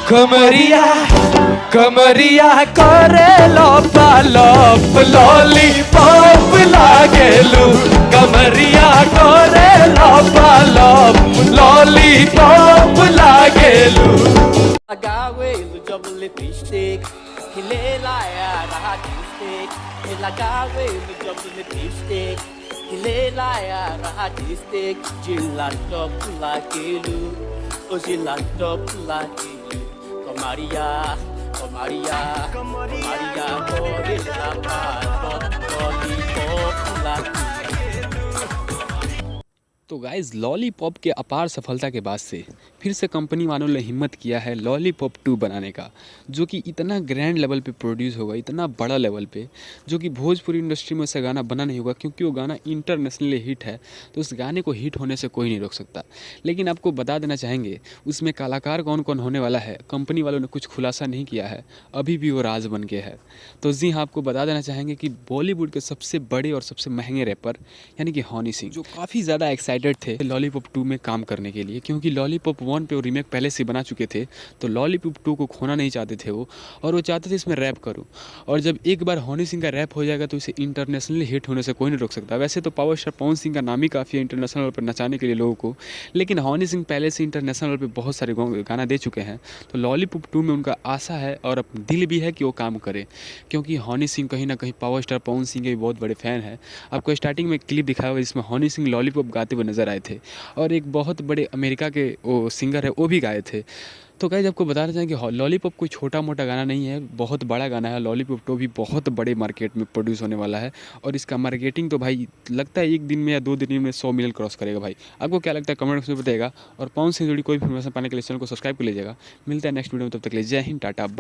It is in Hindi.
कमरिया कमरिया करे लोपा लोप लॉलीपॉप लागेलू कमरिया करे लोपा लोप लॉलीपॉप लागेलू Agawe lujobule pishtek Hilela rahatistek Ilagawe lujobule pishtek Hilela rahatistek Jilatop lakelu O jilatop lakelu Komaria Komaria Komaria Korela pato Lollipop lakelu तो गाइज़ लॉलीपॉप के अपार सफलता के बाद से फिर से कंपनी वालों ने हिम्मत किया है लॉलीपॉप 2 बनाने का, जो कि इतना ग्रैंड लेवल पे प्रोड्यूस होगा, इतना बड़ा लेवल पे, जो कि भोजपुरी इंडस्ट्री में ऐसा गाना बना नहीं होगा, क्योंकि वो गाना इंटरनेशनली हिट है। तो उस गाने को हिट होने से कोई नहीं रोक सकता। लेकिन आपको बता देना चाहेंगे उसमें कलाकार कौन कौन होने वाला है, कंपनी वालों ने कुछ खुलासा नहीं किया है, अभी भी वो राज बन के है। तो जी हाँ, आपको बता देना चाहेंगे कि बॉलीवुड के सबसे बड़े और सबसे महंगे रैपर यानी कि हनी सिंह, जो काफ़ी ज़्यादा एक्साइटेड थे लॉलीपॉप 2 में काम करने के लिए, क्योंकि लॉलीपॉप 1 पे वो रीमेक पहले से बना चुके थे, तो लॉलीपॉप 2 को खोना नहीं चाहते थे वो, और वो चाहते थे इसमें रैप करूँ। और जब एक बार हनी सिंह का रैप हो जाएगा तो इसे इंटरनेशनली हिट होने से कोई नहीं रोक सकता। वैसे तो पावर स्टार पवन सिंह का नाम ही काफ़ी है इंटरनेशनल लेवल पर नचाने के लिए लोगों को, लेकिन हनी सिंह पहले से इंटरनेशनल लेवल पर बहुत सारे गाना दे चुके हैं। तो लॉलीपॉप 2 में उनका आशा है और दिल भी है कि वो काम करे, क्योंकि हनी सिंह कहीं ना कहीं पावर स्टार पवन सिंह के भी बहुत बड़े फ़ैन हैं। आपको स्टार्टिंग में क्लिप दिखाया हुआ जिसमें हनी सिंह लॉलीपॉप गाते हुए नजर आए थे, और एक बहुत बड़े अमेरिका के वो सिंगर है वो भी गाए थे। तो गाइस आपको बताना चाहें कि लॉलीपॉप कोई छोटा मोटा गाना नहीं है, बहुत बड़ा गाना है। लॉलीपॉप 2 भी बहुत बड़े मार्केट में प्रोड्यूस होने वाला है, और इसका मार्केटिंग तो भाई लगता है एक दिन में या 2 दिन में 100 मिलियन क्रॉस करेगा। भाई आपको क्या लगता है कमेंट बॉक्स में बताइएगा, और पवन से जुड़ी कोई भी इन्फॉर्मेशन पाने के लिए चैनल को सब्सक्राइब कर लीजिएगा। मिलता है नेक्स्ट वीडियो में, तब तक के लिए जय हिंद, टाटा, बाय।